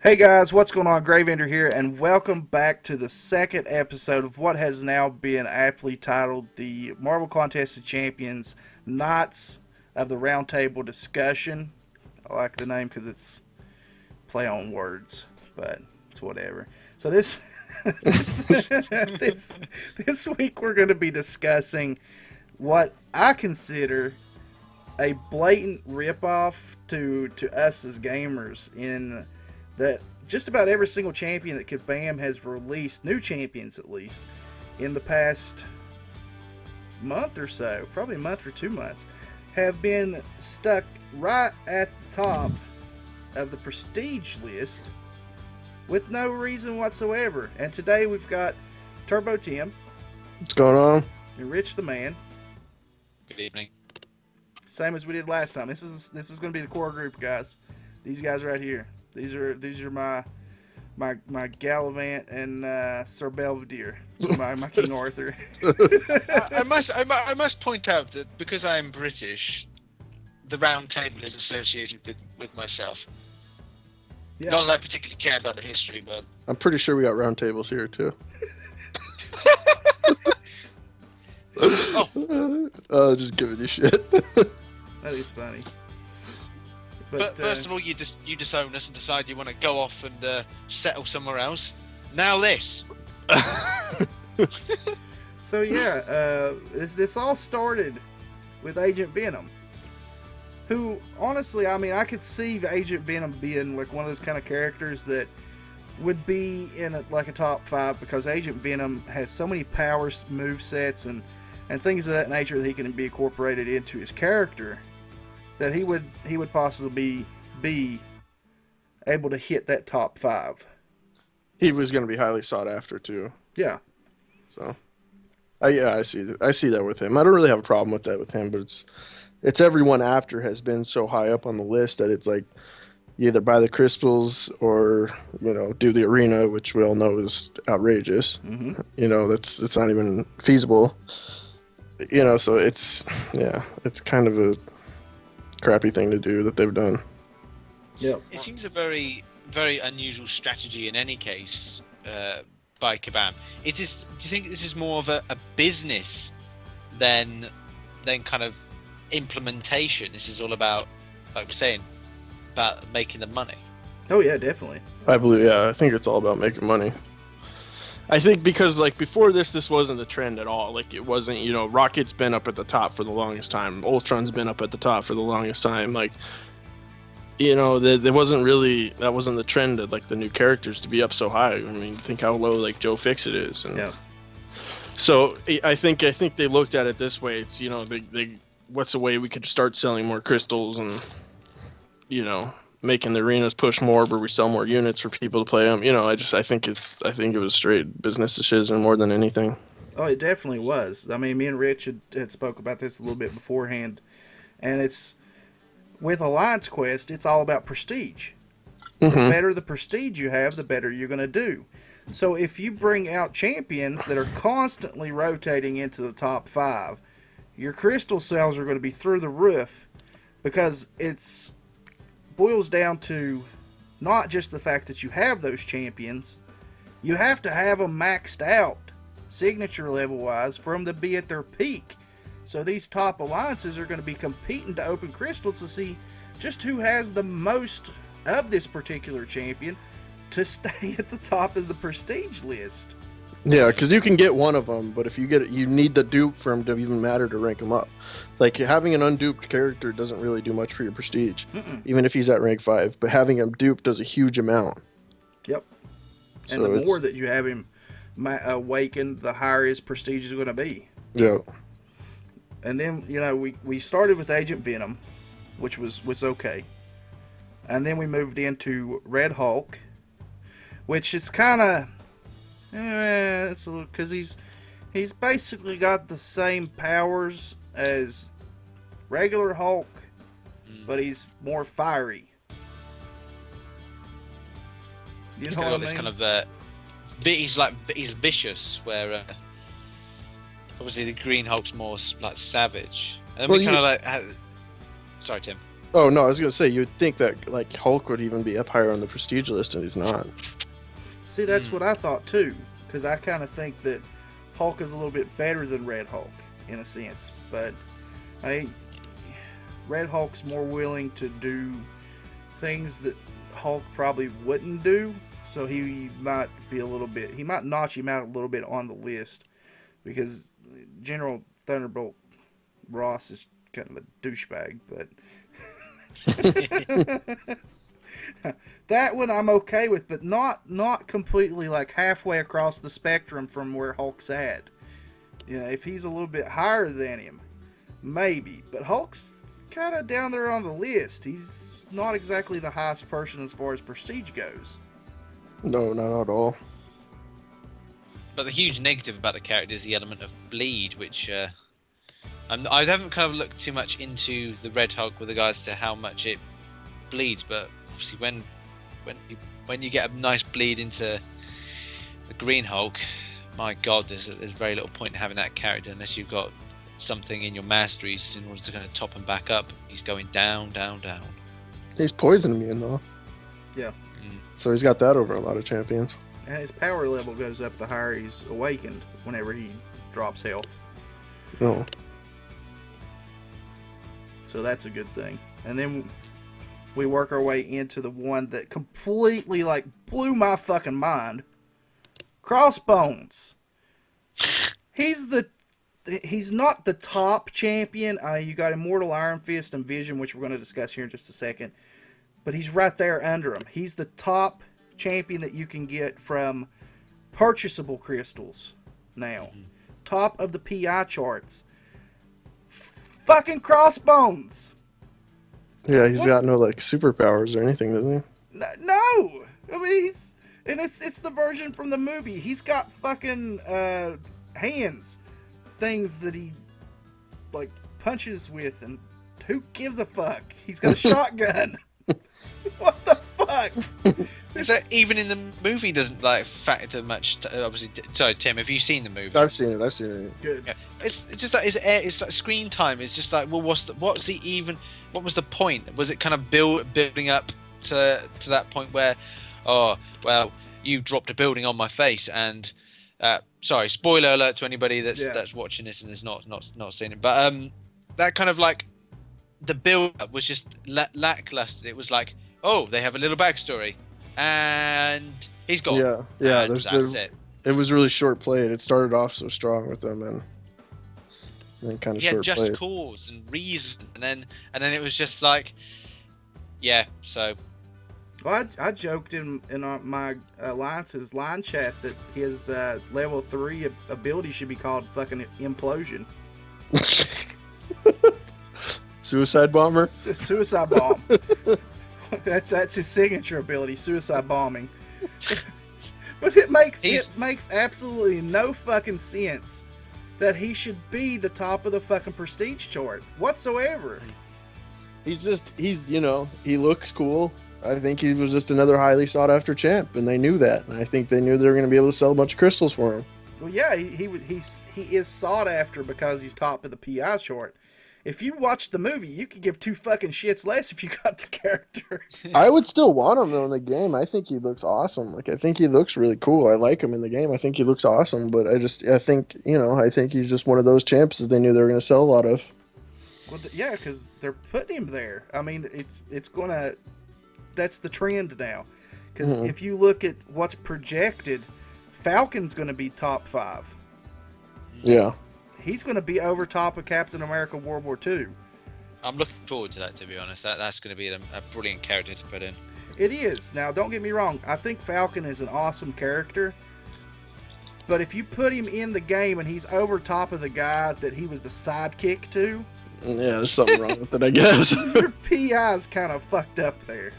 Hey guys, what's going on? Gravender here, and welcome back to the second episode of what has now been aptly titled the Marvel Contest of Champions Knights of the Round Table Discussion. I like the name because it's play on words, but it's whatever. So this week we're going to be discussing what I consider a blatant ripoff to us as gamers in that just about every single champion that Kabam has released, new champions at least, in the past month or so, probably a month or 2 months, have been stuck right at the top of the prestige list with no reason whatsoever. And today we've got TurboTim. What's going on? And Rich the Man. Good evening. Same as we did last time. This is going to be the core group, guys. These guys right here. These are my Gallivant and Sir Belvedere, my King Arthur. I must point out that because I am British, the round table is associated with myself. Yeah. Not that I particularly care about the history, but I'm pretty sure we got round tables here too. Just giving you shit. That is funny. But first of all, you disown us and decide you want to go off and settle somewhere else. Now this. So yeah, this all started with Agent Venom, who honestly, I mean, I could see Agent Venom being like one of those kind of characters that would be in like a top 5 because Agent Venom has so many powers, move sets, and things of that nature that he can be incorporated into his character, that he would possibly be able to hit that top 5. He was going to be highly sought after too. Yeah. So, I see that with him. I don't really have a problem with that with him, but it's everyone after has been so high up on the list that it's like you either buy the crystals or do the arena, which we all know is outrageous. Mm-hmm. It's not even feasible. So it's kind of a crappy thing to do that they've done. Yeah. It seems a very, very unusual strategy in any case by Kabam. Do you think this is more of a business than kind of implementation? This is all about, like we're saying, about making the money. Oh yeah, definitely. I think it's all about making money. I think because like before this wasn't the trend at all. Like it wasn't, Rocket's been up at the top for the longest time. Ultron's been up at the top for the longest time. Like, there wasn't really, that wasn't the trend of like the new characters to be up so high. I mean, think how low like Joe Fixit is. And yeah. So I think they looked at it this way. It's they what's a way we could start selling more crystals and making the arenas push more where we sell more units for people to play them. I think it was straight business decision more than anything. Oh, it definitely was. I mean, me and Rich had spoke about this a little bit beforehand, and it's with Alliance Quest, it's all about prestige. Mm-hmm. The better the prestige you have, the better you're going to do. So if you bring out champions that are constantly rotating into the top 5, your crystal sales are going to be through the roof because it's boils down to not just the fact that you have those champions, you have to have them maxed out signature level wise for them to be at their peak. So these top alliances are going to be competing to open crystals to see just who has the most of this particular champion to stay at the top of the prestige list. Yeah, because you can get one of them, but if you get it, you need the dupe for them to even matter to rank them up. Like having an unduped character doesn't really do much for your prestige, even if he's at rank 5. But having him duped does a huge amount. Yep. And so the more that you have him awakened, the higher his prestige is going to be. Yeah. And then we started with Agent Venom, which was okay, and then we moved into Red Hulk, which is kind of. It's because he's basically got the same powers as regular Hulk, but he's more fiery. You know what I mean? Kind of he's vicious, where obviously the Green Hulk's more like savage, and then sorry, Tim. Oh no, I was gonna say you would think that like Hulk would even be up higher on the prestige list, and he's not. See, that's what I thought too, because I kind of think that Hulk is a little bit better than Red Hulk in a sense, but Red Hulk's more willing to do things that Hulk probably wouldn't do, so he might be a little bit. He might notch him out a little bit on the list, because General Thunderbolt Ross is kind of a douchebag, but. That one I'm okay with, but not completely like halfway across the spectrum from where Hulk's at. You know, if he's a little bit higher than him, maybe. But Hulk's kind of down there on the list. He's not exactly the highest person as far as prestige goes. No, not at all. But the huge negative about the character is the element of bleed, which I haven't kind of looked too much into the Red Hulk with regards to how much it bleeds, but obviously when you get a nice bleed into the Green Hulk, my God, there's very little point in having that character unless you've got something in your Masteries in order to kind of top him back up. He's going down, down, down. He's poison immune though. Yeah. So he's got that over a lot of champions. And his power level goes up the higher he's awakened whenever he drops health. No. So that's a good thing. And then we work our way into the one that completely like blew my fucking mind. Crossbones. He's not the top champion. You got Immortal Iron Fist and Vision, which we're going to discuss here in just a second. But he's right there under him. He's the top champion that you can get from purchasable crystals now. Top of the PI charts. Fucking Crossbones. Yeah, he's got no like superpowers or anything, doesn't he? No. I mean, it's the version from the movie. He's got fucking hands, things that he like punches with, and who gives a fuck? He's got a shotgun. What the fuck? Is that even in the movie doesn't like factor much? Obviously, sorry, Tim. Have you seen the movie? I've seen it. Good. Yeah. It's just like it's like screen time. It's just like, well, what was the point? Was it kind of building up to that point where, oh well, you dropped a building on my face, and sorry, spoiler alert to anybody that's watching this and is not seeing it, but that kind of like the build up was just lackluster. It was like, oh, they have a little backstory, and he's gone. Yeah. And that's it. It was really short played. It started off so strong with them, and then kind of short played. Just cause and reason, and then it was just like, yeah. So, well, I joked in my Alliance's line chat that his level 3 ability should be called fucking Implosion. Suicide bomber. Suicide bomb. That's his signature ability, suicide bombing. But it makes absolutely no fucking sense that he should be the top of the fucking prestige chart whatsoever. He looks cool. I think he was just another highly sought after champ, and they knew that. And I think they knew they were going to be able to sell a bunch of crystals for him. Well, yeah, he is sought after because he's top of the PI chart. If you watched the movie, you could give two fucking shits less if you got the character. I would still want him though in the game. I think he looks awesome. Like I think he looks really cool. I like him in the game. I think he looks awesome. But I think he's just one of those champs that they knew they were going to sell a lot of. Well, yeah, because they're putting him there. I mean, it's gonna. That's the trend now. Because if you look at what's projected, Falcon's going to be top 5. Yeah. He's going to be over top of Captain America World War II. I'm looking forward to that, to be honest. That's going to be a brilliant character to put in. It is. Now, don't get me wrong. I think Falcon is an awesome character. But if you put him in the game and he's over top of the guy that he was the sidekick to... Yeah, there's something wrong with it, I guess. Your PI's kind of fucked up there.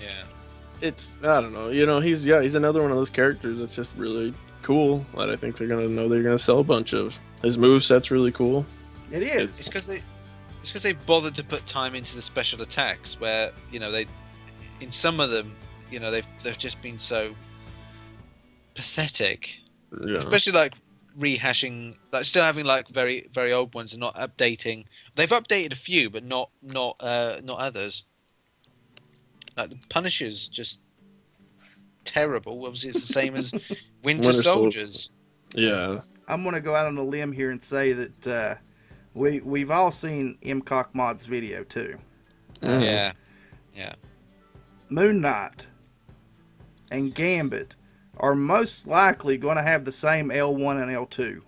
Yeah. I don't know. He's another one of those characters that's just really cool that I think they're going to sell a bunch of. His moveset's really cool. It is. It's because they bothered to put time into the special attacks where, they, in some of them, they've just been so pathetic. Yeah. Especially like rehashing, like still having like very very old ones and not updating. They've updated a few, but not others. Like the Punisher's just terrible. Obviously, it's the same as Winter Soldiers. Yeah. I'm gonna go out on a limb here and say that we've all seen MCOC Mod's video too. Yeah. Moon Knight and Gambit are most likely going to have the same L1 and L2.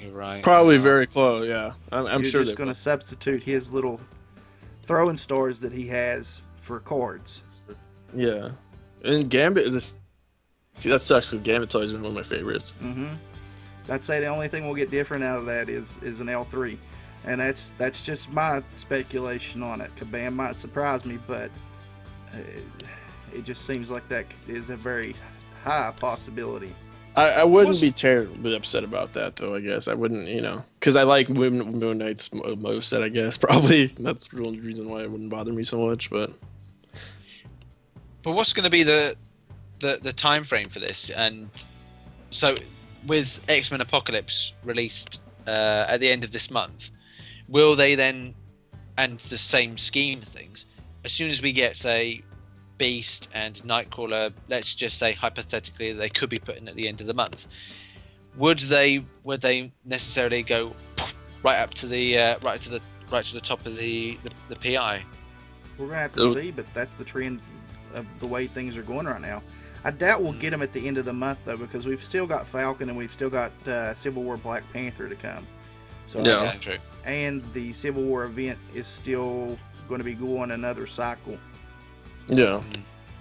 You're right. Probably very close. Yeah, I'm You're sure just going to substitute his little throwing stars that he has for cards. Yeah, and Gambit is. See, that sucks because Gambit's always been one of my favorites. Mm-hmm. I'd say the only thing we'll get different out of that is an L3, and that's just my speculation on it. Kabam might surprise me, but it just seems like that is a very high possibility. I wouldn't be terribly upset about that, though. I guess I wouldn't, because I like Moon Knight's most. I guess probably that's the only reason why it wouldn't bother me so much. But what's going to be the time frame for this? And so, with X-Men Apocalypse released at the end of this month, will they then, and the same scheme of things, as soon as we get, say, Beast and Nightcrawler, let's just say hypothetically they could be put in at the end of the month, would they necessarily go right up to the right to the top of the PI? We're gonna have to see, but that's the trend of the way things are going right now. I doubt we'll get them at the end of the month though, because we've still got Falcon and we've still got Civil War Black Panther to come. So yeah, true. And the Civil War event is still going to be going another cycle. Yeah.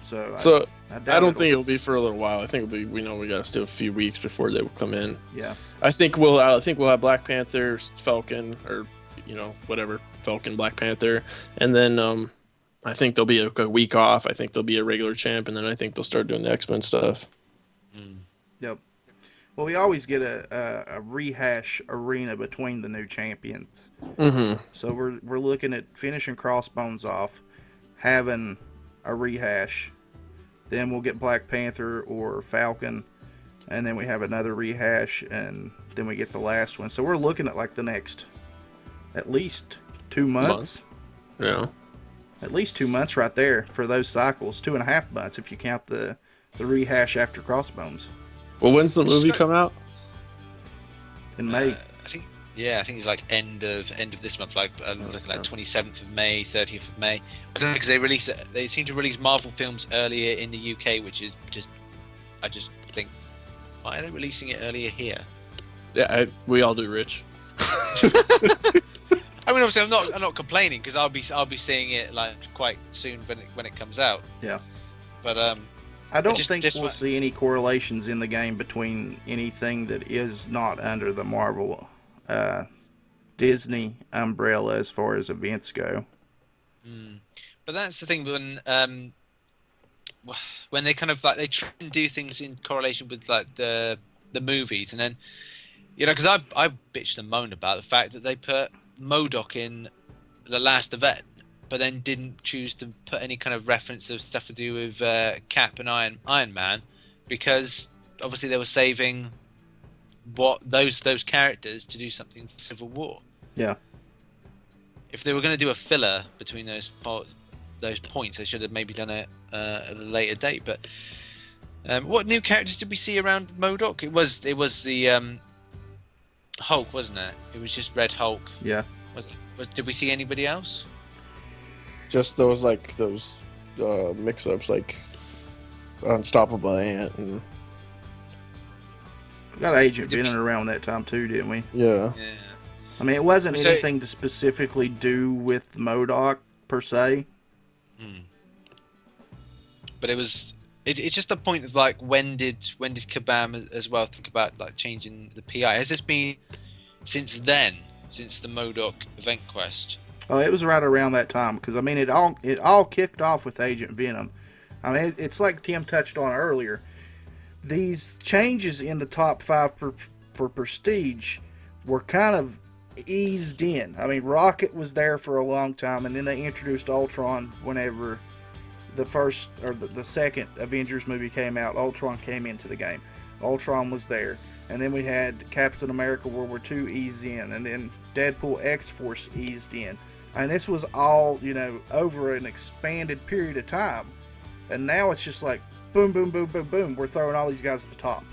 So I don't think it'll be for a little while. I think it'll be. We got to still a few weeks before they will come in. Yeah. I think we'll have Black Panther, Falcon, or whatever, Falcon, Black Panther, and then I think there'll be a week off. I think there'll be a regular champ, and then I think they'll start doing the X-Men stuff. Yep. Well, we always get a rehash arena between the new champions. Mm-hmm. So we're looking at finishing Crossbones off, having a rehash, then we'll get Black Panther or Falcon, and then we have another rehash, and then we get the last one. So we're looking at like the next at least 2 months. Yeah. At least 2 months right there for those cycles. 2.5 months if you count the rehash after Crossbones. Well, when's the movie come out? In May. I think it's like end of this month. Like I'm looking at 27th of May, 30th of May. I don't know, because they seem to release Marvel films earlier in the UK, which is I just think, why are they releasing it earlier here? Yeah, we all do, Rich. I mean, obviously, I'm not complaining because I'll be seeing it like quite soon when it comes out. Yeah. But I don't think we'll see any correlations in the game between anything that is not under the Marvel Disney umbrella as far as events go. But that's the thing when they kind of like they try and do things in correlation with like the movies, and then because I bitched and moaned about the fact that they put MODOK in the last event, but then didn't choose to put any kind of reference of stuff to do with Cap and Iron Man, because obviously they were saving those characters to do something for Civil War. Yeah. If they were going to do a filler between those points, they should have maybe done it at a later date. But what new characters did we see around MODOK? It was the Hulk, wasn't it? It was just Red Hulk. Yeah. Did we see anybody else? Just those mix-ups like Unstoppable Ant and. We got Agent Venom around that time too, didn't we? Yeah. I mean, it wasn't anything to specifically do with MODOK per se. But it's just the point of like when did Kabam as well think about like changing the PI? Has this been since then, since the MODOK event quest? Oh, it was right around that time because I mean it all kicked off with Agent Venom. I mean it's like Tim touched on earlier. These changes in the top 5 for Prestige were kind of eased in. I mean, Rocket was there for a long time, and then they introduced Ultron whenever the first or the second Avengers movie came out. Ultron came into the game. Ultron was there. and then we had Captain America World War II eased in, and then Deadpool X-Force eased in. And this was all, you know, over an expanded period of time. And now it's just like, boom, boom, boom, boom, boom. We're throwing all these guys at the top.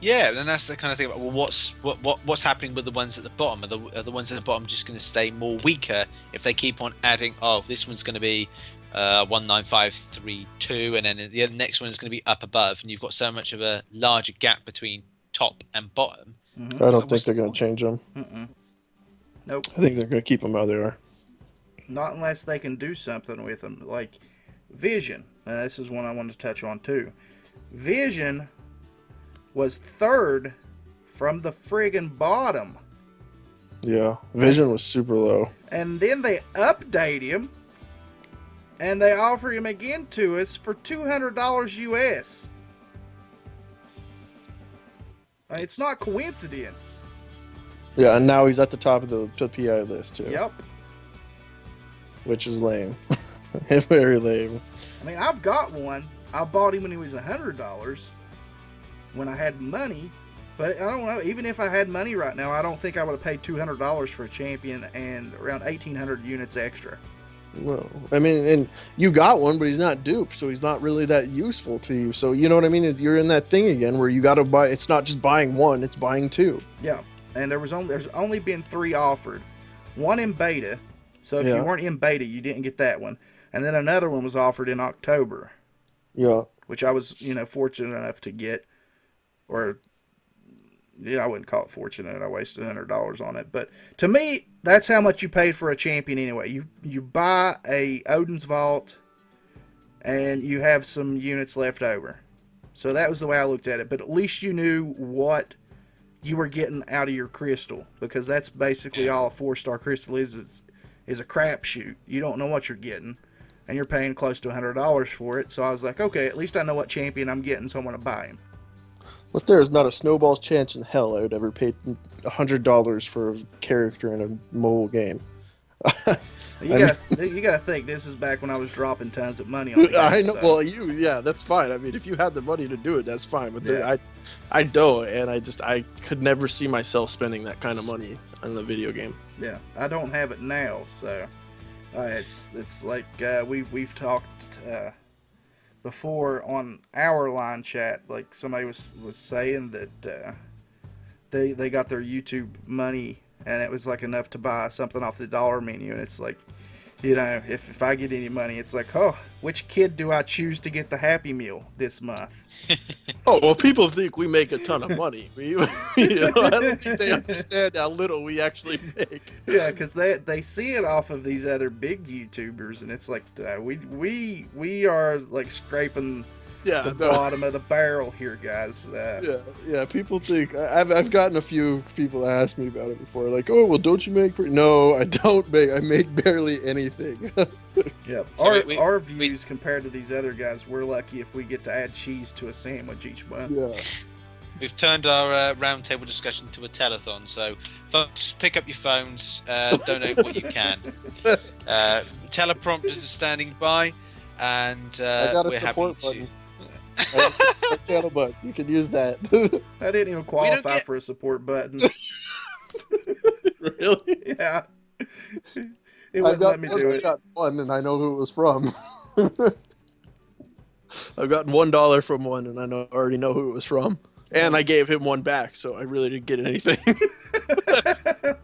Yeah, and that's the kind of thing about, well, what's happening with the ones at the bottom? Are the ones at the bottom just going to stay more weaker if they keep on adding, oh, this one's going to be 19532, and then the next one is going to be up above, and you've got so much of a larger gap between top and bottom. Mm-hmm. I don't think they're going to change them. Mm-mm. Nope. I think they're going to keep them how they are. Not unless they can do something with them. Like Vision, and this is one I wanted to touch on too. Vision was third from the friggin' bottom. Yeah, Vision was super low. And then they update him, and they offer him again to us for $200 US. It's not coincidence. Yeah, and now he's at the top of the PI list too. Yep. Which is lame. Very lame. I mean, I've got one. I bought him when he was $100 when I had money. But I don't know, even if I had money right now, I don't think I would have paid $200 for a champion and around 1,800 units extra. No, I mean, and you got one, but he's not duped, so he's not really that useful to you. So you know what I mean? You're in that thing again where you got to buy. It's not just buying one; it's buying two. Yeah, and there's only been 3 offered. One in beta, so if you weren't in beta, you didn't get that one. And then another one was offered in October. Yeah, which I was, fortunate enough to get, or. Yeah, I wouldn't call it fortunate. I wasted $100 on it, but to me, that's how much you paid for a champion anyway. You buy a Odin's Vault, and you have some units left over. So that was the way I looked at it. But at least you knew what you were getting out of your crystal, because that's basically all a 4-star crystal is a crapshoot. You don't know what you're getting, and you're paying close to $100 for it. So I was like, okay, at least I know what champion I'm getting, so I'm going to buy him. but there is not a snowball's chance in hell I would ever pay $100 for a character in a mobile game. You gotta think, this is back when I was dropping tons of money on the game. I know. So. Well, that's fine. I mean, if you had the money to do it, that's fine. But I don't, and I could never see myself spending that kind of money on the video game. Yeah, I don't have it now, so it's like we've talked before on our line chat. Like somebody was saying that they got their YouTube money, and it was like enough to buy something off the dollar menu. And it's like, if I get any money, it's like, oh, which kid do I choose to get the Happy Meal this month? Oh, well, people think we make a ton of money. I don't think they understand how little we actually make. Yeah, because they see it off of these other big YouTubers, and it's like we are like scraping the bottom of the barrel here, guys. Yeah. People think I've gotten a few people ask me about it before, like, oh, well, don't you make? No, I don't make. I make barely anything. Yeah, our views compared to these other guys, we're lucky if we get to add cheese to a sandwich each month. Yeah. We've turned our roundtable discussion to a telethon, so folks, pick up your phones, donate what you can. Teleprompters are standing by, and I got a we're support happy button. Channel button. You can use that. I didn't even qualify for a support button. Really? Yeah. It wouldn't let me do it. I've got one, and I know who it was from. I've gotten $1 from one, and I already know who it was from. And I gave him one back, so I really didn't get anything.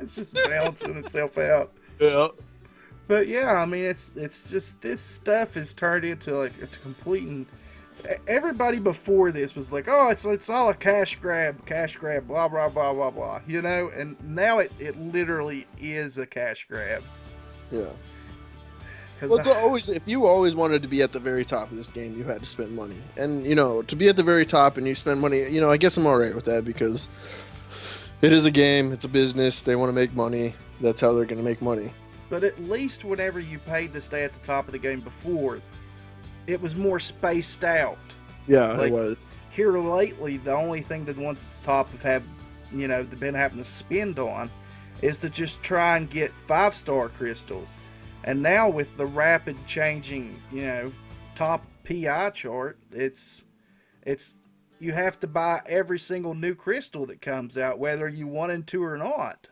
It's just balancing itself out. Yeah. But yeah, I mean, it's just this stuff has turned into like a complete. Everybody before this was like, oh, it's all a cash grab, blah blah blah blah blah, and now it literally is a cash grab. Yeah. Well, it's always, if you always wanted to be at the very top of this game, you had to spend money. And, to be at the very top and you spend money, I guess I'm all right with that, because it is a game, it's a business, they want to make money, that's how they're going to make money. But at least whenever you paid to stay at the top of the game before, it was more spaced out. Yeah, like, it was. Here lately, the only thing that the ones at the top have been having to spend on is to just try and get 5-star crystals. And now with the rapid changing, top PI chart, it's you have to buy every single new crystal that comes out, whether you wanted to or not.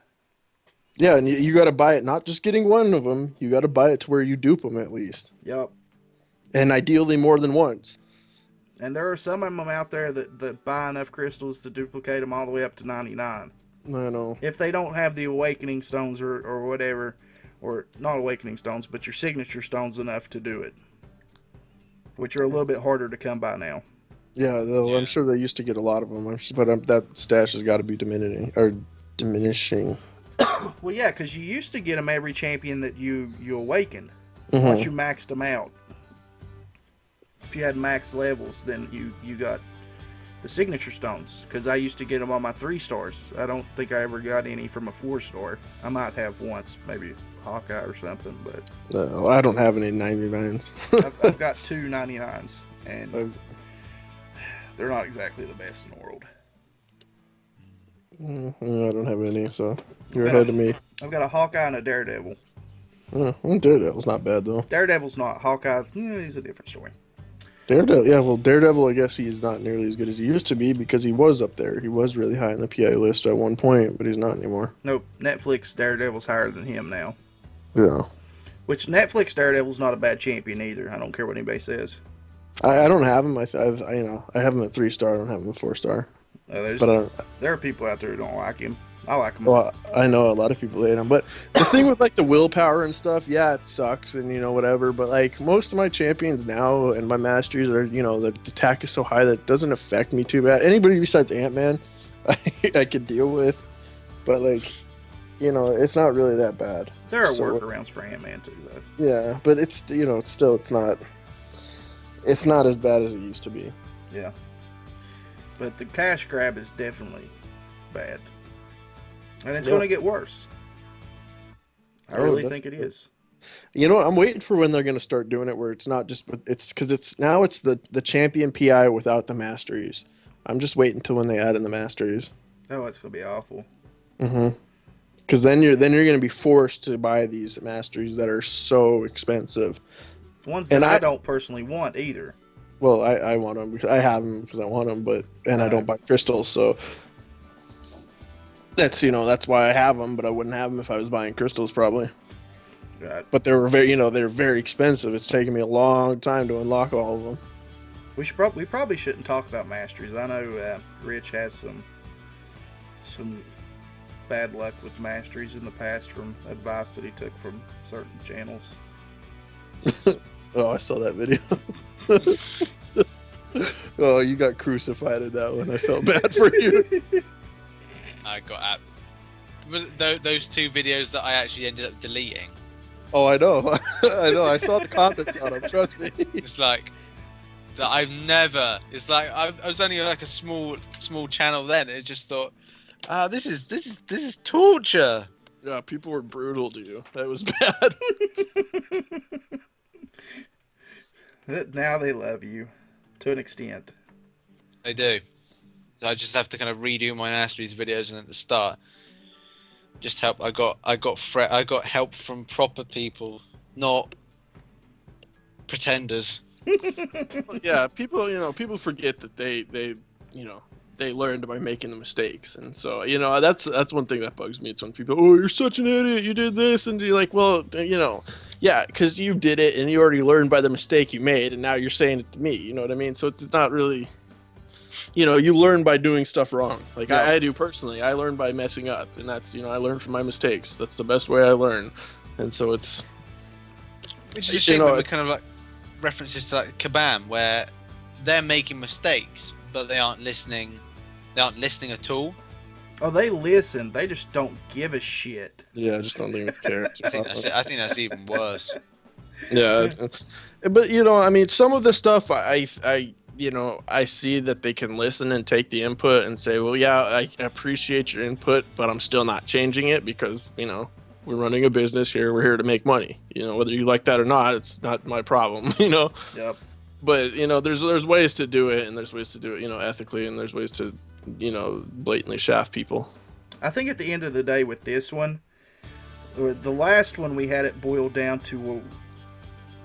Yeah, and you got to buy it, not just getting one of them. You got to buy it to where you dupe them at least. Yep. And ideally more than once. And there are some of them out there that buy enough crystals to duplicate them all the way up to 99. I know. If they don't have the awakening stones or whatever, or not awakening stones, but your signature stones enough to do it. Which are a little bit harder to come by now. Yeah, though I'm sure they used to get a lot of them, but that stash has got to be diminishing. Well, yeah, because you used to get them every champion that you awakened. Mm-hmm. Once you maxed them out. If you had max levels, then you got the signature stones. Because I used to get them on my 3 stars. I don't think I ever got any from a 4-star. I might have once, maybe Hawkeye or something, but No, I don't have any 99s. I've got 2 99s, and they're not exactly the best in the world. I don't have any, so you're ahead of me. I've got a Hawkeye and a Daredevil. Daredevil's not bad, though. Daredevil's not. Hawkeye, he's a different story. Daredevil, I guess he's not nearly as good as he used to be because he was up there. He was really high in the PI list at one point, but he's not anymore. Nope, Netflix Daredevil's higher than him now. Yeah. Which Netflix Daredevil's not a bad champion either. I don't care what anybody says. I don't have him. I have him at 3-star. I don't have him at 4-star. There are people out there who don't like him. I like him. Well, I know a lot of people hate him, but the thing with like the willpower and stuff, yeah, it sucks and whatever. But like most of my champions now and my masteries are, the attack is so high that it doesn't affect me too bad. Anybody besides Ant-Man, I could deal with, but like, it's not really that bad. There are workarounds for Ant-Man too, though. Yeah, but it's it's not as bad as it used to be. Yeah. But the cash grab is definitely bad. And it's going to get worse. I really think it is. I'm waiting for when they're going to start doing it where it's not just, it's because it's the champion PI without the masteries. I'm just waiting until when they add in the masteries. Oh, it's going to be awful. Mm-hmm. Because then you're going to be forced to buy these masteries that are so expensive. Ones that I don't personally want either. Well, I want them because I have them because I want them, I don't buy crystals, so that's why I have them. But I wouldn't have them if I was buying crystals, probably. Right. But they were they're very expensive. It's taken me a long time to unlock all of them. We probably shouldn't talk about masteries. I know Rich has some bad luck with masteries in the past from advice that he took from certain channels. Oh, I saw that video. Oh, you got crucified in that one. I felt bad for you. I got those 2 videos that I actually ended up deleting. Oh, I know. I know. I saw the comments on them. Trust me. It's like that I've never. It's like I was only like a small channel then. And I just thought, this is torture. Yeah, people were brutal to you. That was bad. Now they love you to an extent. They do. So I just have to kind of redo my Masteries videos, and at the start, just help. I got help from proper people, not pretenders. Yeah, people forget that they learned by making the mistakes, and so that's one thing that bugs me. It's when people, oh, you're such an idiot, you did this, and you're like, well, yeah, because you did it and you already learned by the mistake you made, and now you're saying it to me. You know what I mean? So it's not really, you learn by doing stuff wrong. Like yeah. I do personally. I learn by messing up, and that's I learn from my mistakes. That's the best way I learn, and so it's. Which is a shame when we kind of like references to like Kabam, where they're making mistakes, but they aren't listening. They aren't listening at all. Oh, they listen. They just don't give a shit. Yeah, I just don't think they care. I think that's even worse. Yeah, but I mean, some of the stuff I see that they can listen and take the input and say, well, yeah, I appreciate your input, but I'm still not changing it because we're running a business here. We're here to make money. Whether you like that or not, it's not my problem. Yep. But there's ways to do it, and there's ways to do it, ethically, and there's ways to blatantly shaft people. I think at the end of the day with this one, the last one we had it boiled down to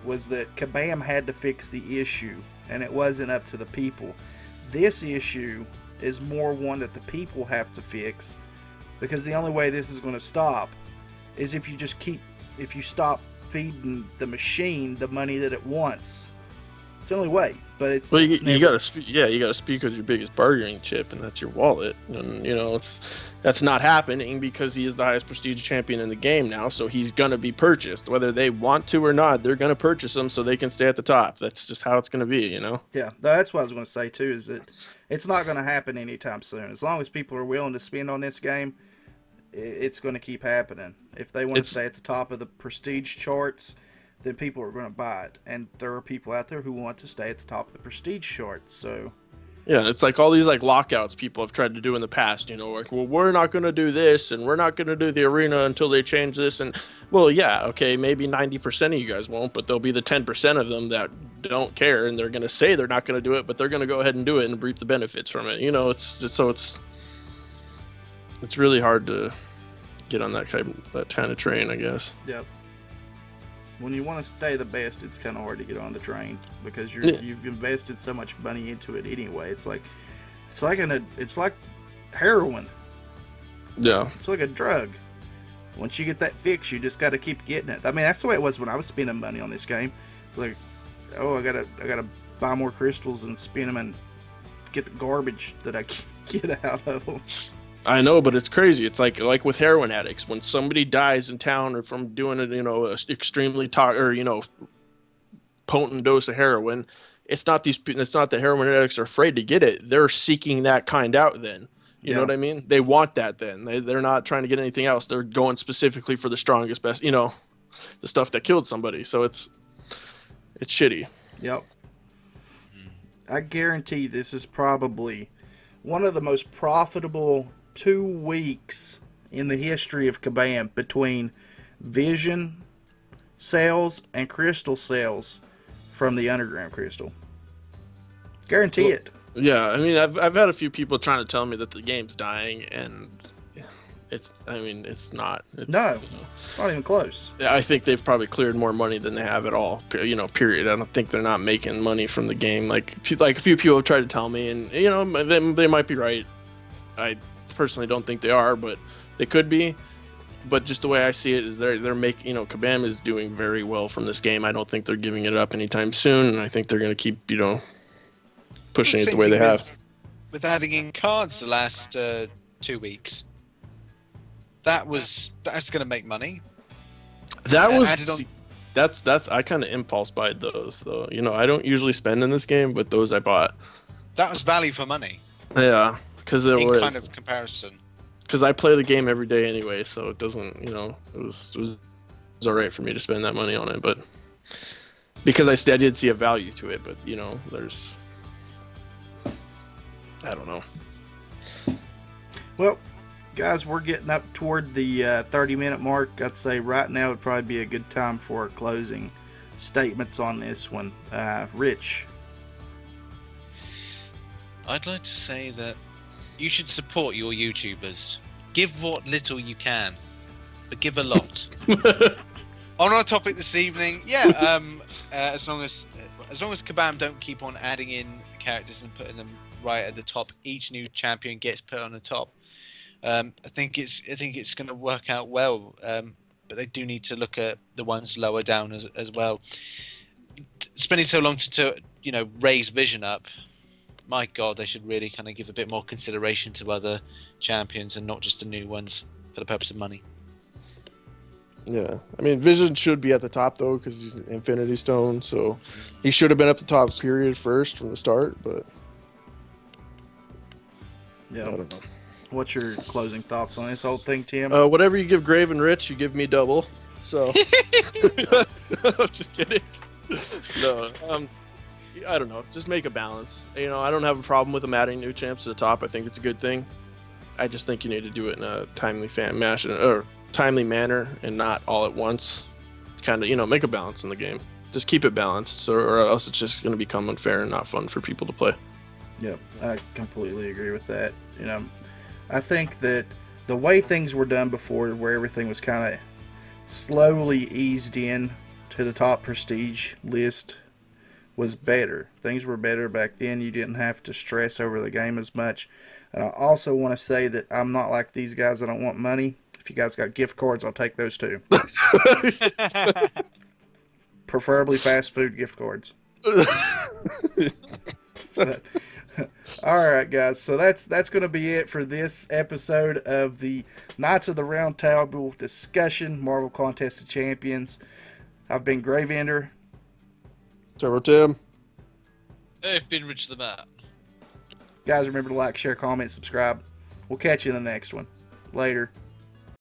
was that Kabam had to fix the issue, and it wasn't up to the people. This issue is more one that the people have to fix, because the only way this is going to stop is if you stop feeding the machine the money that it wants. It's the only way. But it's well, it's you never- gotta you gotta speak with your biggest bargaining chip, and that's your wallet. And that's not happening because he is the highest prestige champion in the game now. So he's gonna be purchased, whether they want to or not. They're gonna purchase him so they can stay at the top. That's just how it's gonna be, Yeah, that's what I was going to say too. Is that it's not going to happen anytime soon. As long as people are willing to spend on this game, it's going to keep happening. If they want to stay at the top of the prestige charts, then people are going to buy it. And there are people out there who want to stay at the top of the prestige charts. So yeah, it's like all these like lockouts people have tried to do in the past. Like, well, we're not going to do this, and we're not going to do the arena until they change this. And well, yeah, okay, maybe 90% of you guys won't, but there'll be the 10% of them that don't care, and they're going to say they're not going to do it, but they're going to go ahead and do it and reap the benefits from it. It's really hard to get on that kind of train, I guess. Yep. When you want to stay the best, it's kind of hard to get on the train because you've invested so much money into it anyway. It's like heroin. Yeah. It's like a drug. Once you get that fix, you just got to keep getting it. I mean, that's the way it was when I was spending money on this game. Like, oh, I gotta buy more crystals and spend them and get the garbage that I can get out of them. I know, but it's crazy. It's like with heroin addicts. When somebody dies in town or from doing it, a extremely potent dose of heroin, it's not the heroin addicts are afraid to get it. They're seeking that kind out. Then you know what I mean? They want that. Then they're not trying to get anything else. They're going specifically for the strongest, best. The stuff that killed somebody. So it's shitty. Yep. I guarantee this is probably one of the most profitable 2 weeks in the history of Kabam between Vision sales and Crystal sales from the Underground Crystal. Guarantee it. Yeah, I mean, I've had a few people trying to tell me that the game's dying, and it's not. It's not even close. I think they've probably cleared more money than they have at all. Period. I don't think they're not making money from the game. Like a few people have tried to tell me, and they might be right. I personally don't think they are, but they could be. But just the way I see it is they're making, Kabam is doing very well from this game. I don't think they're giving it up anytime soon, and I think they're going to keep, pushing it the way they have. With adding in cards the last 2 weeks, that's going to make money. That's I kind of impulse buy those, though. I don't usually spend in this game, but those I bought. That was value for money. Yeah. Because it was kind of comparison. Because I play the game every day anyway, so it doesn't, it was all right for me to spend that money on it. But because I did see a value to it, but there's, I don't know. Well, guys, we're getting up toward the 30-minute mark. I'd say right now would probably be a good time for our closing statements on this one. Rich. I'd like to say that you should support your YouTubers. Give what little you can, but give a lot. On our topic this evening, as long as Kabam don't keep on adding in characters and putting them right at the top, each new champion gets put on the top. I think it's going to work out well, but they do need to look at the ones lower down as well. Spending so long to raise Vision up. My God, they should really kind of give a bit more consideration to other champions and not just the new ones for the purpose of money. Yeah, I mean, Vision should be at the top though because he's an Infinity Stone, so he should have been up the top period first from the start. But yeah, I don't know. What's your closing thoughts on this whole thing, Tim? Whatever you give Grave and Rich, you give me double. So I'm just kidding. No, I don't know. Just make a balance. I don't have a problem with them adding new champs to the top. I think it's a good thing. I just think you need to do it in a timely manner and not all at once. Kind of, make a balance in the game. Just keep it balanced, or else it's just going to become unfair and not fun for people to play. Yep, I completely agree with that. I think that the way things were done before, where everything was kind of slowly eased in to the top prestige list, was better. Things were better back then. You didn't have to stress over the game as much. And I also want to say that I'm not like these guys. I don't want money. If you guys got gift cards, I'll take those too. Preferably fast food gift cards. But, all right, guys. So that's going to be it for this episode of the Knights of the Round Table discussion, Marvel Contest of Champions. I've been Gravender. TurboTim. I've been Rich the Man. Guys, remember to like, share, comment, subscribe. We'll catch you in the next one. Later.